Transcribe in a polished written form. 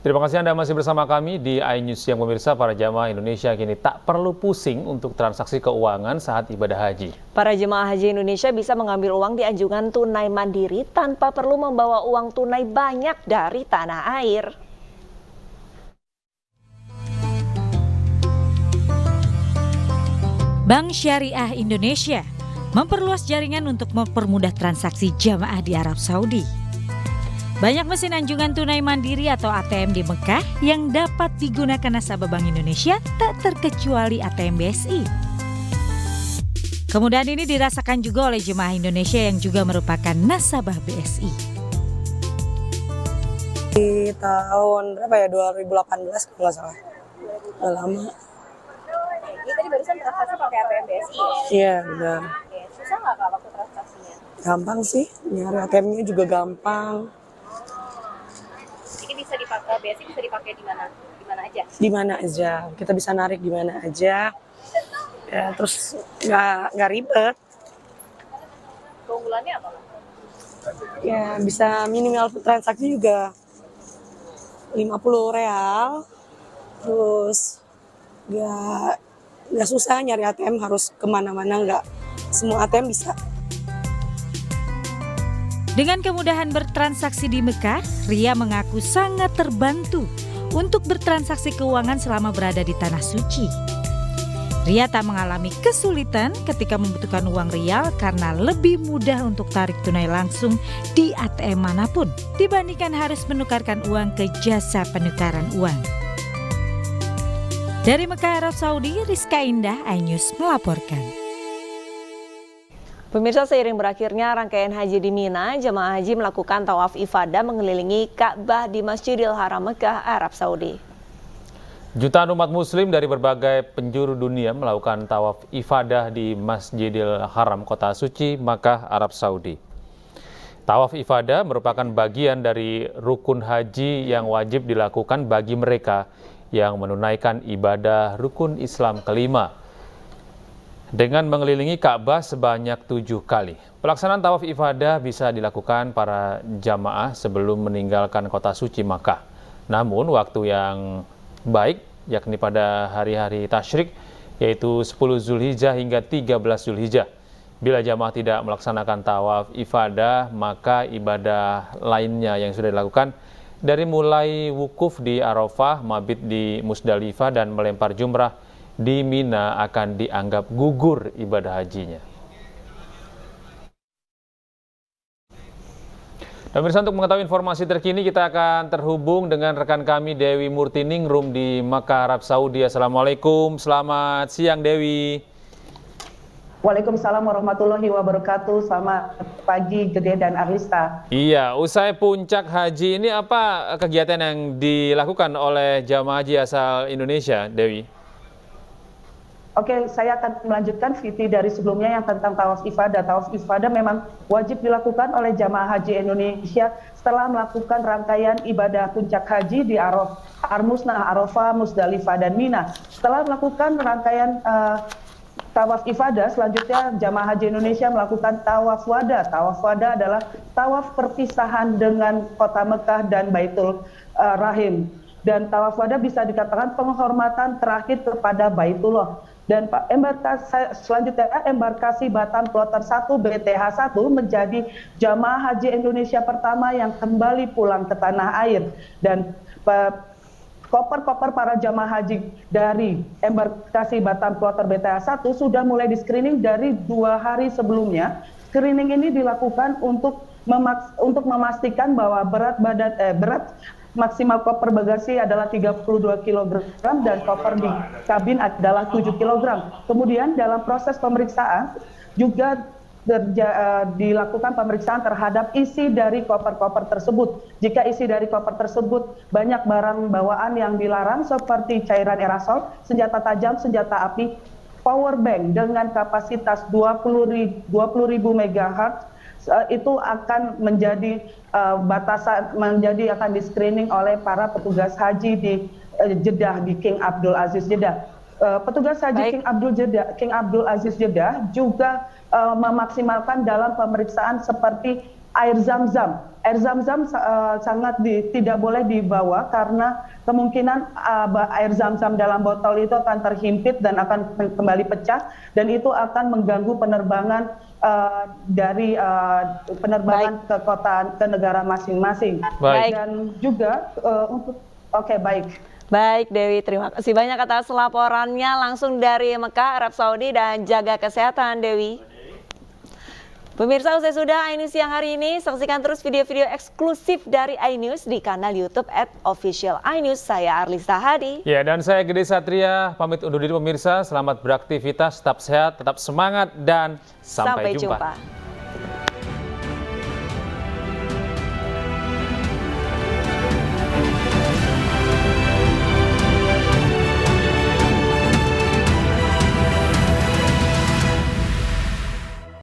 Terima kasih Anda masih bersama kami di iNews Siang pemirsa. Para jamaah Indonesia kini tak perlu pusing untuk transaksi keuangan saat ibadah haji. Para jemaah haji Indonesia bisa mengambil uang di anjungan tunai mandiri tanpa perlu membawa uang tunai banyak dari tanah air. Bank Syariah Indonesia memperluas jaringan untuk mempermudah transaksi jamaah di Arab Saudi. Banyak mesin anjungan tunai mandiri atau ATM di Mekah yang dapat digunakan nasabah Bank Indonesia, tak terkecuali ATM BSI. Kemudahan ini dirasakan juga oleh jemaah Indonesia yang juga merupakan nasabah BSI. Di tahun berapa ya, 2018 kalau nggak salah. Udah lama. Ini tadi barusan transaksi pakai ATM BSI ya? Iya, benar. Oke, susah nggak Kak waktu transaksinya? Gampang sih, nyari ATM-nya juga gampang. Ini bisa dipakai BSI, bisa dipakai di mana aja? Di mana aja, kita bisa narik di mana aja. Ya, terus nggak ribet. Keunggulannya apa Kak? Ya, bisa minimal transaksi juga 50 real. Terus nggak susah nyari ATM, harus kemana-mana, nggak semua ATM bisa. Dengan kemudahan bertransaksi di Mekah, Ria mengaku sangat terbantu untuk bertransaksi keuangan selama berada di Tanah Suci. Ria tak mengalami kesulitan ketika membutuhkan uang rial karena lebih mudah untuk tarik tunai langsung di ATM manapun dibandingkan harus menukarkan uang ke jasa penukaran uang. Dari Mekah, Arab Saudi, Rizka Indah, iNews melaporkan. Pemirsa, seiring berakhirnya rangkaian haji di Mina, jemaah haji melakukan tawaf ifadah mengelilingi Ka'bah di Masjidil Haram Mekah, Arab Saudi. Jutaan umat muslim dari berbagai penjuru dunia melakukan tawaf ifadah di Masjidil Haram Kota Suci, Makkah, Arab Saudi. Tawaf ifadah merupakan bagian dari rukun haji yang wajib dilakukan bagi mereka yang menunaikan ibadah rukun Islam kelima, dengan mengelilingi Ka'bah sebanyak 7 kali. Pelaksanaan tawaf ifadah bisa dilakukan para jamaah sebelum meninggalkan kota suci Makkah. Namun waktu yang baik, yakni pada hari-hari tasyrik, yaitu 10 Zulhijjah hingga 13 Zulhijjah. Bila jamaah tidak melaksanakan tawaf ifadah, maka ibadah lainnya yang sudah dilakukan, dari mulai wukuf di Arafah, mabit di Musdalifah, dan melempar jumrah di Mina akan dianggap gugur ibadah hajinya. Dan pemirsa, untuk mengetahui informasi terkini kita akan terhubung dengan rekan kami Dewi Murtiningrum di Makkah, Arab Saudi. Assalamualaikum, selamat siang Dewi. Waalaikumsalam warahmatullahi wabarakatuh. Selamat pagi Gede dan Arlista. Iya, usai puncak haji ini apa kegiatan yang dilakukan oleh jamaah haji asal Indonesia, Dewi? Oke, saya akan melanjutkan VT dari sebelumnya yang tentang tawaf ifadah. Tawaf ifadah memang wajib dilakukan oleh jamaah haji Indonesia setelah melakukan rangkaian ibadah puncak haji di Armusna, Arafah, Musdalifah, dan Mina. Setelah melakukan rangkaian tawaf ifadah, selanjutnya jamaah haji Indonesia melakukan tawaf wada. Tawaf wada adalah tawaf perpisahan dengan kota Mekah dan Baitul Rahim. Dan tawaf wada bisa dikatakan penghormatan terakhir kepada Baitullah. Dan selanjutnya embarkasi Batam Kloter 1 BTH 1 menjadi jamaah haji Indonesia pertama yang kembali pulang ke tanah air. Dan koper-koper para jamaah haji dari embarkasi Batam Kloter BTH 1 sudah mulai di-screening dari 2 hari sebelumnya. Screening ini dilakukan untuk memastikan bahwa berat maksimal koper bagasi adalah 32 kg dan koper di kabin adalah 7 kg. Kemudian dalam proses pemeriksaan juga dilakukan pemeriksaan terhadap isi dari koper-koper tersebut. Jika isi dari koper tersebut banyak barang bawaan yang dilarang seperti cairan aerosol, senjata tajam, senjata api, power bank dengan kapasitas 20.000 MHz, itu akan menjadi batasan, akan di screening oleh para petugas haji di Jeddah, di King Abdul Aziz Jeddah. Petugas haji King Abdul Aziz Jeddah juga memaksimalkan dalam pemeriksaan seperti air zam-zam. air zam-zam sangat tidak boleh dibawa karena kemungkinan air zam-zam dalam botol itu akan terhimpit dan akan kembali pecah, dan itu akan mengganggu penerbangan dari penerbangan ke negara masing-masing. Baik. Dan juga baik. Baik Dewi, terima kasih banyak atas laporannya langsung dari Mekah, Arab Saudi, dan jaga kesehatan Dewi. Pemirsa, usai sudah iNews siang hari ini, saksikan terus video-video eksklusif dari iNews di kanal YouTube @official_iNews. Saya Arlisa Hadi. Ya, dan saya Gede Satria, pamit undur diri pemirsa. Selamat beraktivitas, tetap sehat, tetap semangat, dan sampai jumpa.